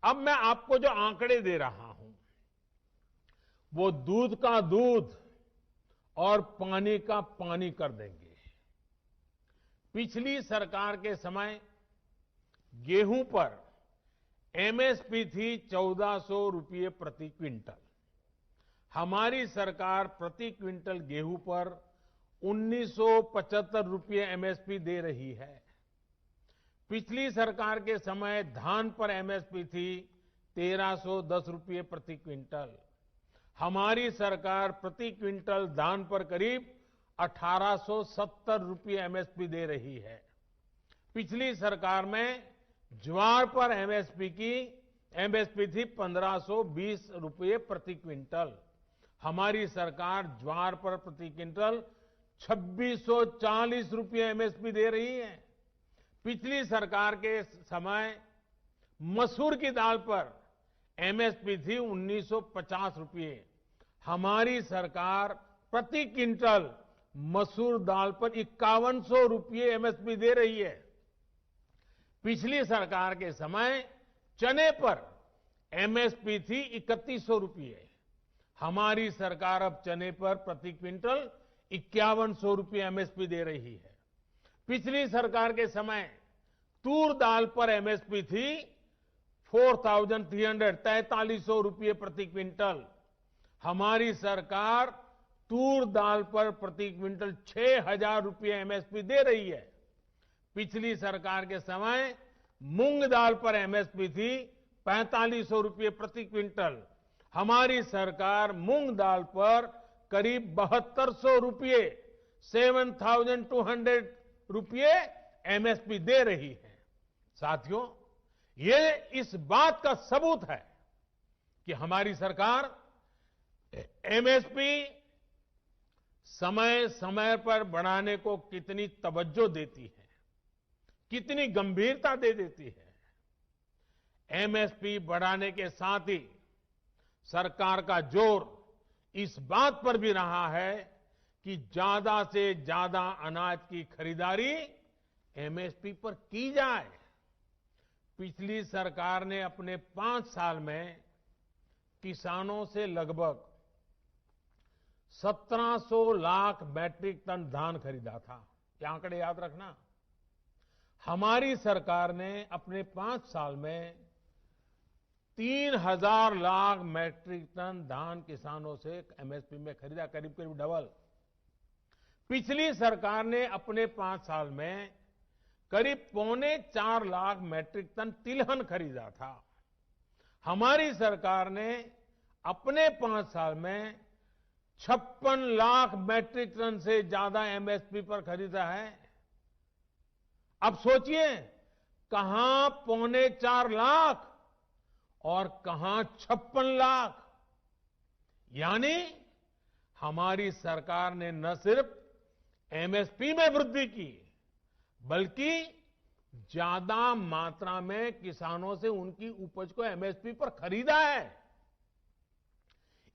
अब मैं आपको जो आंकड़े दे रहा हूं वो दूध का दूध और पानी का पानी कर देंगे। पिछली सरकार के समय गेहूं पर एमएसपी थी 1400 रुपये प्रति क्विंटल। हमारी सरकार प्रति क्विंटल गेहूं पर 1975 रुपये एमएसपी दे रही है। पिछली सरकार के समय धान पर एमएसपी थी 1310 रुपये प्रति क्विंटल। हमारी सरकार प्रति क्विंटल धान पर करीब 1870 रुपये एमएसपी दे रही है। पिछली सरकार में ज्वार पर एमएसपी थी 1520 रुपये प्रति क्विंटल। हमारी सरकार ज्वार पर प्रति क्विंटल 2640 रुपये एमएसपी दे रही है। पिछली सरकार के समय मसूर की दाल पर एमएसपी थी 1950 रुपये। हमारी सरकार प्रति क्विंटल मसूर दाल पर 5100 रुपये एमएसपी दे रही है। पिछली सरकार के समय चने पर एमएसपी थी 3100 रुपये। हमारी सरकार अब चने पर प्रति क्विंटल 5100 रुपये एमएसपी दे रही है। पिछली सरकार के समय तूर दाल पर एमएसपी थी 4300 रुपये प्रति क्विंटल। हमारी सरकार तूर दाल पर प्रति क्विंटल 6000 रुपये एमएसपी दे रही है। पिछली सरकार के समय मूंग दाल पर एमएसपी थी 4500 रुपये प्रति क्विंटल। हमारी सरकार मूंग दाल पर करीब 7200 रुपये 7200 रुपये एमएसपी दे रही है। साथियों, ये इस बात का सबूत है कि हमारी सरकार एमएसपी समय समय पर बढ़ाने को कितनी तवज्जो देती है, कितनी गंभीरता दे देती है। एमएसपी बढ़ाने के साथ ही सरकार का जोर इस बात पर भी रहा है कि ज्यादा से ज्यादा अनाज की खरीदारी एमएसपी पर की जाए। पिछली सरकार ने अपने 5 साल में किसानों से लगभग 1700 लाख मैट्रिक टन धान खरीदा था। ये आंकड़े याद रखना। हमारी सरकार ने अपने 5 साल में 3000 लाख मैट्रिक टन धान किसानों से एमएसपी में खरीदा, करीब करीब डबल। पिछली सरकार ने अपने 5 साल में करीब 3.25 लाख मैट्रिक टन तिलहन खरीदा था। हमारी सरकार ने अपने 5 साल में 56 लाख मैट्रिक टन से ज्यादा एमएसपी पर खरीदा है। अब सोचिए, कहां 3.25 लाख और कहां 56 लाख। यानी हमारी सरकार ने न सिर्फ एमएसपी में वृद्धि की, बल्कि ज्यादा मात्रा में किसानों से उनकी उपज को एमएसपी पर खरीदा है।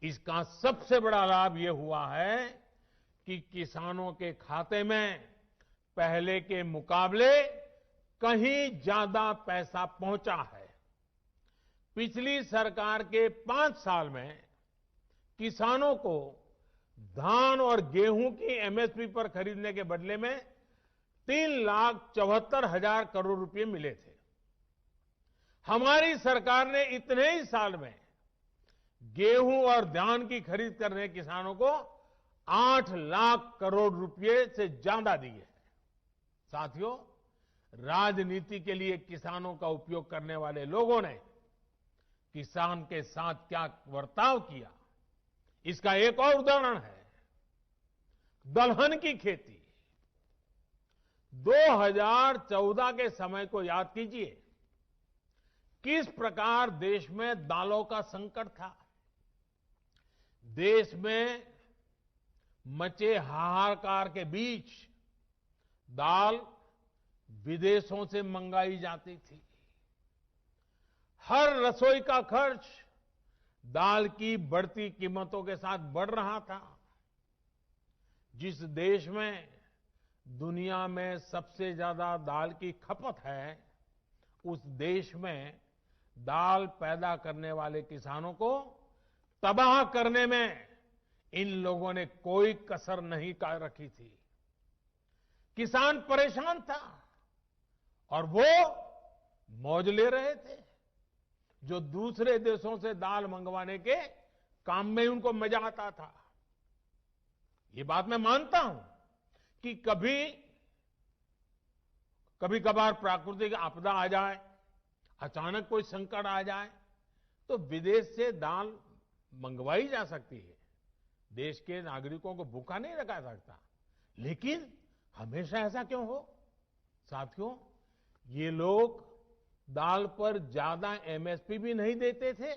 इसका सबसे बड़ा लाभ यह हुआ है कि किसानों के खाते में पहले के मुकाबले कहीं ज्यादा पैसा पहुंचा है। पिछली सरकार के 5 साल में किसानों को धान और गेहूं की एमएसपी पर खरीदने के बदले में 3,74,000 करोड़ रुपए मिले थे। हमारी सरकार ने इतने ही साल में गेहूं और धान की खरीद करने किसानों को 8 लाख करोड़ रुपए से ज्यादा दिए हैं। साथियों, राजनीति के लिए किसानों का उपयोग करने वाले लोगों ने किसान के साथ क्या बर्ताव किया, इसका एक और उदाहरण है दलहन की खेती। 2014 के समय को याद कीजिए, किस प्रकार देश में दालों का संकट था। देश में मचे हाहाकार के बीच दाल विदेशों से मंगाई जाती थी। हर रसोई का खर्च दाल की बढ़ती कीमतों के साथ बढ़ रहा था। जिस देश में दुनिया में सबसे ज्यादा दाल की खपत है, उस देश में दाल पैदा करने वाले किसानों को तबाह करने में इन लोगों ने कोई कसर नहीं रखी थी। किसान परेशान था और वो मौज ले रहे थे। जो दूसरे देशों से दाल मंगवाने के काम में उनको मजा आता था। ये बात मैं मानता हूं कि कभी कभार प्राकृतिक आपदा आ जाए, अचानक कोई संकट आ जाए, तो विदेश से दाल मंगवाई जा सकती है। देश के नागरिकों को भूखा नहीं रखा सकता। लेकिन हमेशा ऐसा क्यों हो? साथियों, ये लोग दाल पर ज्यादा एमएसपी भी नहीं देते थे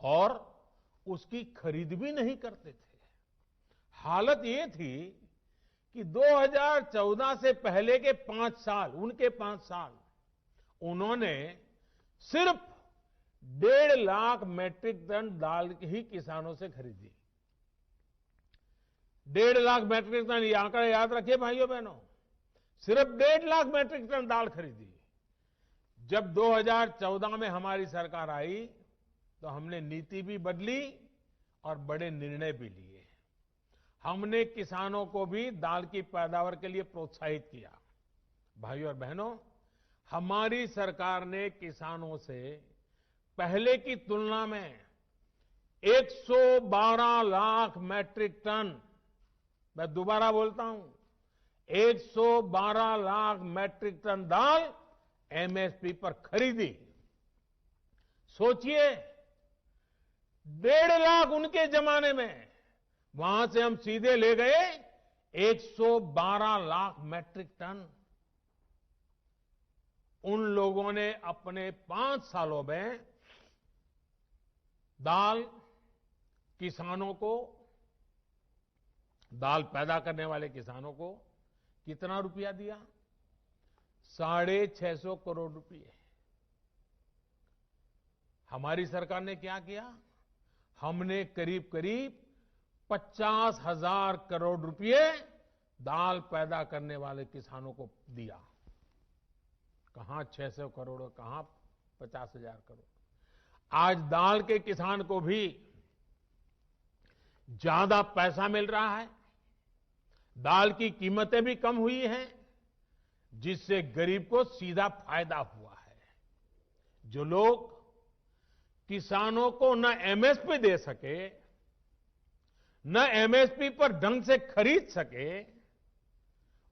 और उसकी खरीद भी नहीं करते थे। हालत ये थी कि 2014 से पहले के 5 साल, उनके 5 साल, उन्होंने सिर्फ 1.5 लाख मैट्रिक टन दाल ही किसानों से खरीदी। 1.5 लाख मैट्रिक टन, ये आंकड़ा याद रखिए भाइयों बहनों। सिर्फ 1.5 लाख मैट्रिक टन दाल खरीदी। जब 2014 में हमारी सरकार आई तो हमने नीति भी बदली और बड़े निर्णय भी लिए। हमने किसानों को भी दाल की पैदावार के लिए प्रोत्साहित किया। भाइयों और बहनों, हमारी सरकार ने किसानों से पहले की तुलना में 112 लाख मैट्रिक टन, मैं दोबारा बोलता हूं, 112 लाख मैट्रिक टन दाल एमएसपी पर खरीदी। सोचिए, 1.5 लाख उनके जमाने में, वहां से हम सीधे ले गए 112 लाख मैट्रिक टन। उन लोगों ने अपने 5 सालों में दाल किसानों को, दाल पैदा करने वाले किसानों को कितना रुपया दिया? 650 करोड़ रुपए। हमारी सरकार ने क्या किया? हमने करीब करीब 50,000 करोड़ रुपए दाल पैदा करने वाले किसानों को दिया। कहां 600 करोड़, कहां 50,000 करोड़। आज दाल के किसान को भी ज्यादा पैसा मिल रहा है, दाल की कीमतें भी कम हुई हैं, जिससे गरीब को सीधा फायदा हुआ है। जो लोग किसानों को न एमएसपी दे सके, न एमएसपी पर ढंग से खरीद सके,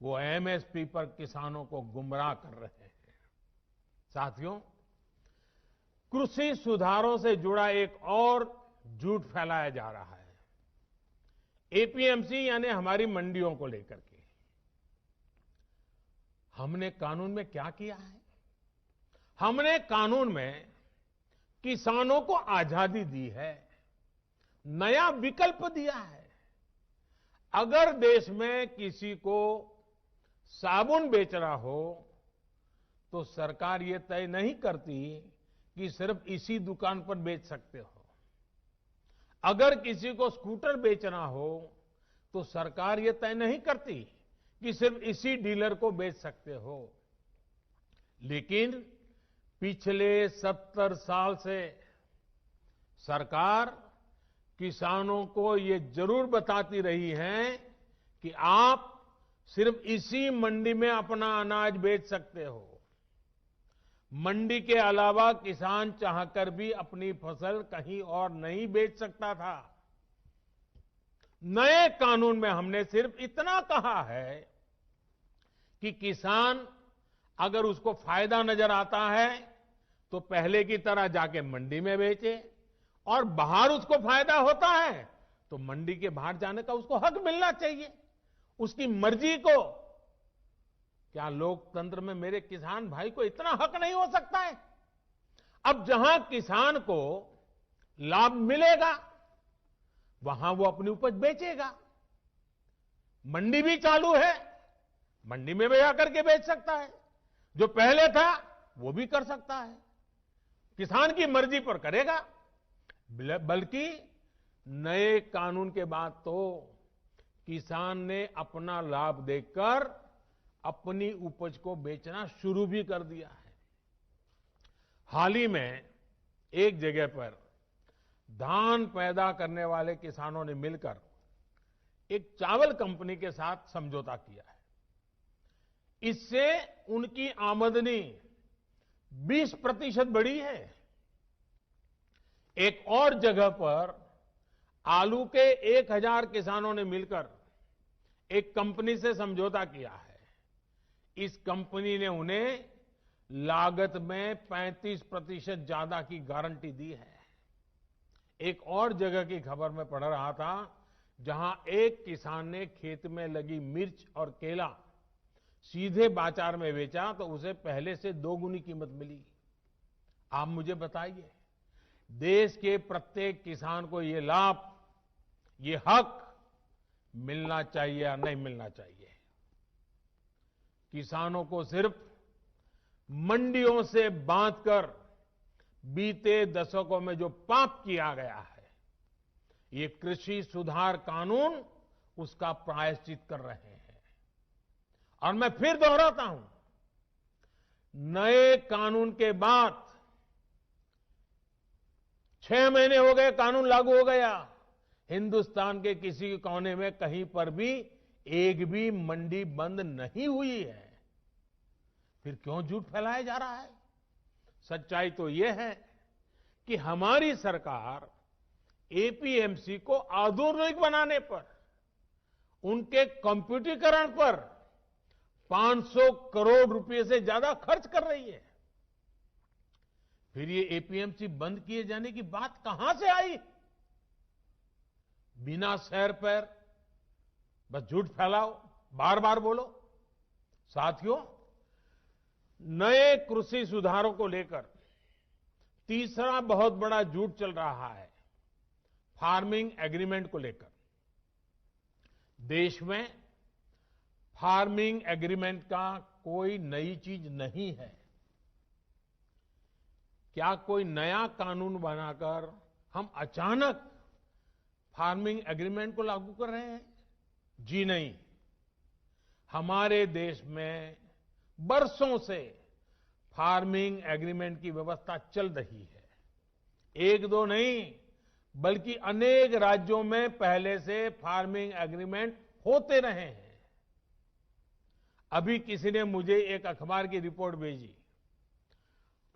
वो एमएसपी पर किसानों को गुमराह कर रहे हैं। साथियों, कृषि सुधारों से जुड़ा एक और झूठ फैलाया जा रहा है। एपीएमसी यानी हमारी मंडियों को लेकर के हमने कानून में क्या किया है? हमने कानून में किसानों को आजादी दी है, नया विकल्प दिया है। अगर देश में किसी को साबुन बेचना हो तो सरकार ये तय नहीं करती कि सिर्फ इसी दुकान पर बेच सकते हो। अगर किसी को स्कूटर बेचना हो तो सरकार ये तय नहीं करती कि सिर्फ इसी डीलर को बेच सकते हो। लेकिन पिछले 70 साल से सरकार किसानों को ये जरूर बताती रही है कि आप सिर्फ इसी मंडी में अपना अनाज बेच सकते हो। मंडी के अलावा किसान चाहकर भी अपनी फसल कहीं और नहीं बेच सकता था। नए कानून में हमने सिर्फ इतना कहा है कि किसान अगर उसको फायदा नजर आता है तो पहले की तरह जाके मंडी में बेचे, और बाहर उसको फायदा होता है तो मंडी के बाहर जाने का उसको हक मिलना चाहिए, उसकी मर्जी को। क्या लोकतंत्र में मेरे किसान भाई को इतना हक नहीं हो सकता है? अब जहां किसान को लाभ मिलेगा वहां वो अपनी उपज बेचेगा। मंडी भी चालू है, मंडी में भी आकर के बेच सकता है। जो पहले था वो भी कर सकता है, किसान की मर्जी पर करेगा। बल्कि नए कानून के बाद तो किसान ने अपना लाभ देखकर अपनी उपज को बेचना शुरू भी कर दिया है। हाल ही में एक जगह पर धान पैदा करने वाले किसानों ने मिलकर एक चावल कंपनी के साथ समझौता किया है। इससे उनकी आमदनी 20% बढ़ी है। एक और जगह पर आलू के 1000 किसानों ने मिलकर एक कंपनी से समझौता किया है। इस कंपनी ने उन्हें लागत में 35% ज्यादा की गारंटी दी है। एक और जगह की खबर में पढ़ रहा था, जहां एक किसान ने खेत में लगी मिर्च और केला सीधे बाजार में बेचा तो उसे पहले से 2 गुनी कीमत मिली। आप मुझे बताइए, देश के प्रत्येक किसान को ये लाभ, ये हक मिलना चाहिए या नहीं मिलना चाहिए? किसानों को सिर्फ मंडियों से बांधकर बीते दशकों में जो पाप किया गया है, ये कृषि सुधार कानून उसका प्रायश्चित कर रहे हैं। और मैं फिर दोहराता हूं, नए कानून के बाद 6 महीने हो गए, कानून लागू हो गया, हिंदुस्तान के किसी कोने में कहीं पर भी एक भी मंडी बंद नहीं हुई है। फिर क्यों झूठ फैलाया जा रहा है? सच्चाई तो यह है कि हमारी सरकार एपीएमसी को आधुनिक बनाने पर, उनके कंप्यूटरीकरण पर 500 करोड़ रुपए से ज्यादा खर्च कर रही है। फिर ये एपीएमसी बंद किए जाने की बात कहां से आई? बिना सैर पैर बस झूठ फैलाओ, बार बार बोलो। साथियों, नए कृषि सुधारों को लेकर तीसरा बहुत बड़ा झूठ चल रहा है, फार्मिंग एग्रीमेंट को लेकर। देश में फार्मिंग एग्रीमेंट का कोई नई चीज नहीं है। क्या कोई नया कानून बनाकर हम अचानक फार्मिंग एग्रीमेंट को लागू कर रहे हैं? जी नहीं। हमारे देश में बरसों से फार्मिंग एग्रीमेंट की व्यवस्था चल रही है। एक दो नहीं, बल्कि अनेक राज्यों में पहले से फार्मिंग एग्रीमेंट होते रहे हैं। अभी किसी ने मुझे एक अखबार की रिपोर्ट भेजी,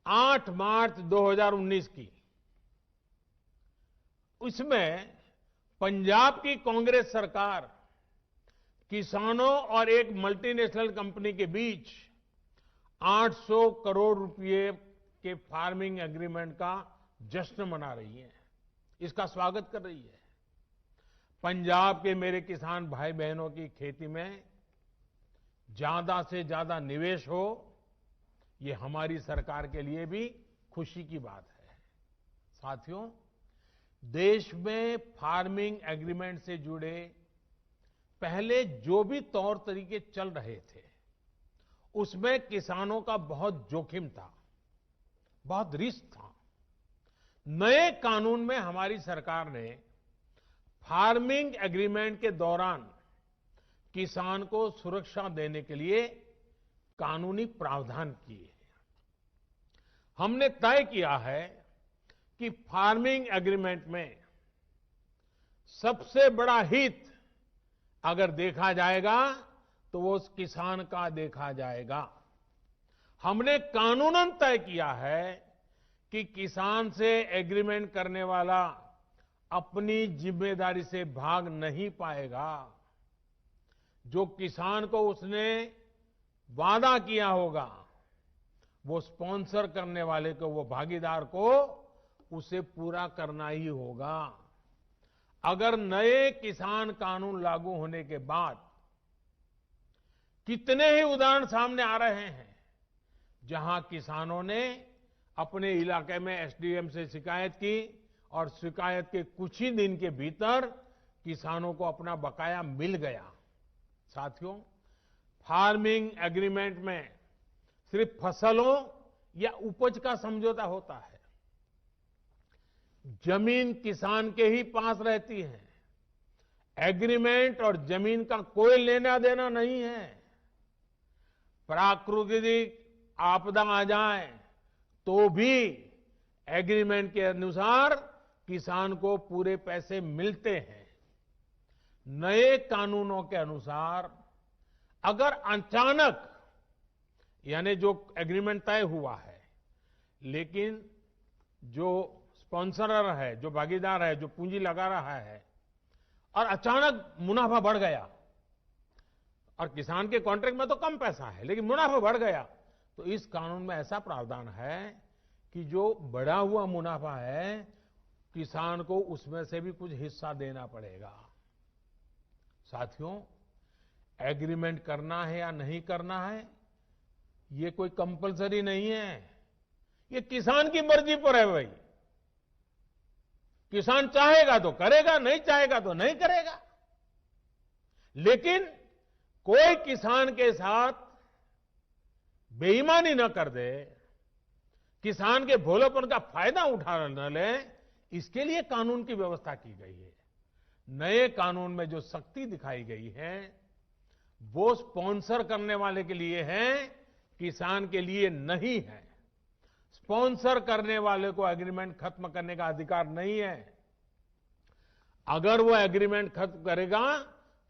8 मार्च 2019 की। उसमें पंजाब की कांग्रेस सरकार किसानों और एक मल्टीनेशनल कंपनी के बीच 800 करोड़ रुपए के फार्मिंग एग्रीमेंट का जश्न मना रही है, इसका स्वागत कर रही है। पंजाब के मेरे किसान भाई बहनों की खेती में ज्यादा से ज्यादा निवेश हो, ये हमारी सरकार के लिए भी खुशी की बात है। साथियों, देश में फार्मिंग एग्रीमेंट से जुड़े पहले जो भी तौर तरीके चल रहे थे, उसमें किसानों का बहुत जोखिम था, बहुत रिस्क था। नए कानून में हमारी सरकार ने फार्मिंग एग्रीमेंट के दौरान किसान को सुरक्षा देने के लिए कानूनी प्रावधान किए हैं। हमने तय किया है कि फार्मिंग एग्रीमेंट में सबसे बड़ा हित अगर देखा जाएगा तो वो उस किसान का देखा जाएगा। हमने कानूनन तय किया है कि किसान से एग्रीमेंट करने वाला अपनी जिम्मेदारी से भाग नहीं पाएगा। जो किसान को उसने वादा किया होगा, वो स्पॉन्सर करने वाले को, वो भागीदार को उसे पूरा करना ही होगा। अगर नए किसान कानून लागू होने के बाद कितने ही उदाहरण सामने आ रहे हैं जहां किसानों ने अपने इलाके में एसडीएम से शिकायत की और शिकायत के कुछ ही दिन के भीतर किसानों को अपना बकाया मिल गया। साथियों, फार्मिंग एग्रीमेंट में सिर्फ फसलों या उपज का समझौता होता है। जमीन किसान के ही पास रहती है। एग्रीमेंट और जमीन का कोई लेना देना नहीं है। प्राकृतिक आपदा आ जाए तो भी एग्रीमेंट के अनुसार किसान को पूरे पैसे मिलते हैं। नए कानूनों के अनुसार अगर अचानक यानी जो एग्रीमेंट तय हुआ है, लेकिन जो स्पॉन्सरर है, जो भागीदार है, जो पूंजी लगा रहा है और अचानक मुनाफा बढ़ गया, और किसान के कॉन्ट्रैक्ट में तो कम पैसा है लेकिन मुनाफा बढ़ गया, तो इस कानून में ऐसा प्रावधान है कि जो बढ़ा हुआ मुनाफा है किसान को उसमें से भी कुछ हिस्सा देना पड़ेगा। साथियों, एग्रीमेंट करना है या नहीं करना है ये कोई कंपलसरी नहीं है, ये किसान की मर्जी पर है भाई। किसान चाहेगा तो करेगा, नहीं चाहेगा तो नहीं करेगा। लेकिन कोई किसान के साथ बेईमानी न कर दे, किसान के भोलेपन का फायदा उठा न ले, इसके लिए कानून की व्यवस्था की गई है। नए कानून में जो सख्ती दिखाई गई है वो स्पॉन्सर करने वाले के लिए है, किसान के लिए नहीं है। स्पॉन्सर करने वाले को एग्रीमेंट खत्म करने का अधिकार नहीं है। अगर वो एग्रीमेंट खत्म करेगा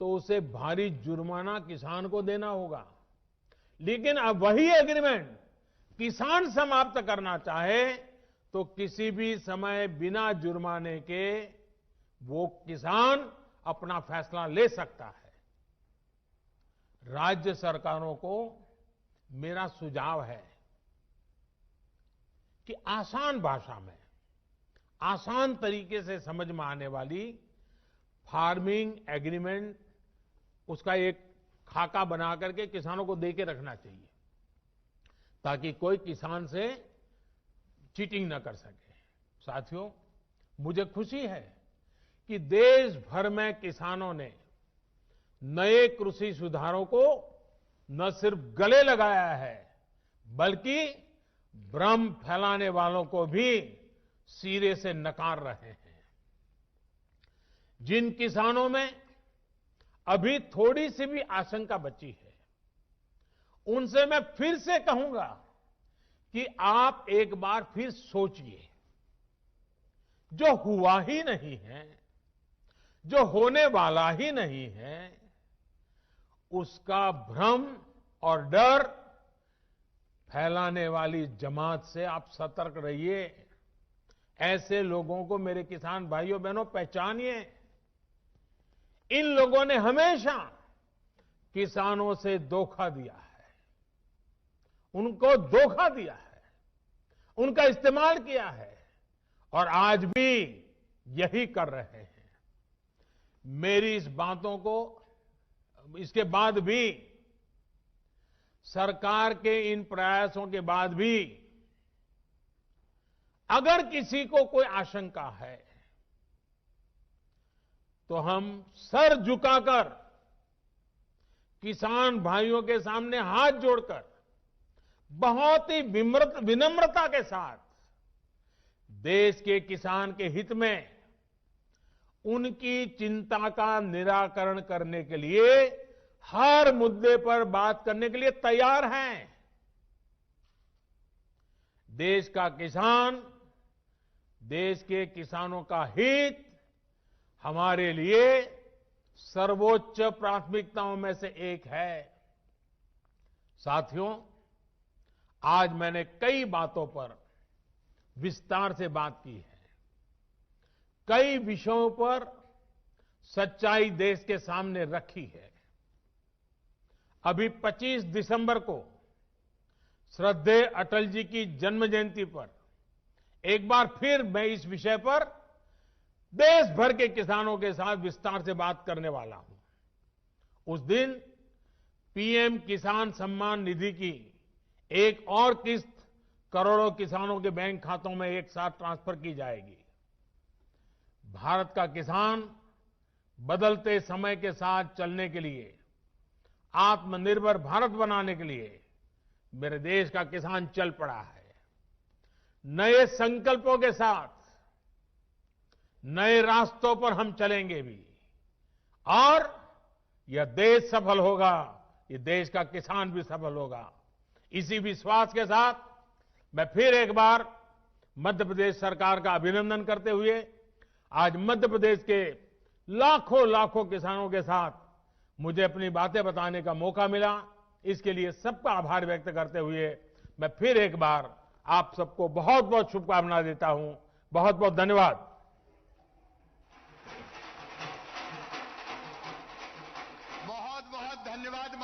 तो उसे भारी जुर्माना किसान को देना होगा। लेकिन अब वही एग्रीमेंट किसान समाप्त करना चाहे तो किसी भी समय बिना जुर्माने के वो किसान अपना फैसला ले सकता है। राज्य सरकारों को मेरा सुझाव है कि आसान भाषा में, आसान तरीके से समझ में आने वाली फार्मिंग एग्रीमेंट, उसका एक खाका बना करके किसानों को दे के रखना चाहिए ताकि कोई किसान से चीटिंग न कर सके। साथियों, मुझे खुशी है कि देश भर में किसानों ने नए कृषि सुधारों को न सिर्फ गले लगाया है बल्कि भ्रम फैलाने वालों को भी सिरे से नकार रहे हैं। जिन किसानों में अभी थोड़ी सी भी आशंका बची है उनसे मैं फिर से कहूंगा कि आप एक बार फिर सोचिए। जो हुआ ही नहीं है, जो होने वाला ही नहीं है, उसका भ्रम और डर फैलाने वाली जमात से आप सतर्क रहिए। ऐसे लोगों को मेरे किसान भाइयों बहनों पहचानिए। इन लोगों ने हमेशा किसानों से धोखा दिया है, उनको धोखा दिया है, उनका इस्तेमाल किया है और आज भी यही कर रहे हैं। मेरी इस बातों को, इसके बाद भी, सरकार के इन प्रयासों के बाद भी अगर किसी को कोई आशंका है तो हम सर झुकाकर किसान भाइयों के सामने हाथ जोड़कर बहुत ही विनम्रता के साथ देश के किसान के हित में उनकी चिंता का निराकरण करने के लिए हर मुद्दे पर बात करने के लिए तैयार हैं। देश का किसान, देश के किसानों का हित हमारे लिए सर्वोच्च प्राथमिकताओं में से एक है। साथियों, आज मैंने कई बातों पर विस्तार से बात की है। कई विषयों पर सच्चाई देश के सामने रखी है। अभी 25 दिसंबर को श्रद्धेय अटल जी की जन्म जयंती पर एक बार फिर मैं इस विषय पर देश भर के किसानों के साथ विस्तार से बात करने वाला हूं। उस दिन पीएम किसान सम्मान निधि की एक और किस्त करोड़ों किसानों के बैंक खातों में एक साथ ट्रांसफर की जाएगी। भारत का किसान बदलते समय के साथ चलने के लिए, आत्मनिर्भर भारत बनाने के लिए मेरे देश का किसान चल पड़ा है। नए संकल्पों के साथ नए रास्तों पर हम चलेंगे भी और यह देश सफल होगा, यह देश का किसान भी सफल होगा। इसी विश्वास के साथ मैं फिर एक बार मध्य प्रदेश सरकार का अभिनंदन करते हुए आज मध्य प्रदेश के लाखों लाखों किसानों के साथ मुझे अपनी बातें बताने का मौका मिला, इसके लिए सबका आभार व्यक्त करते हुए मैं फिर एक बार आप सबको बहुत बहुत शुभकामनाएं देता हूं। बहुत बहुत धन्यवाद।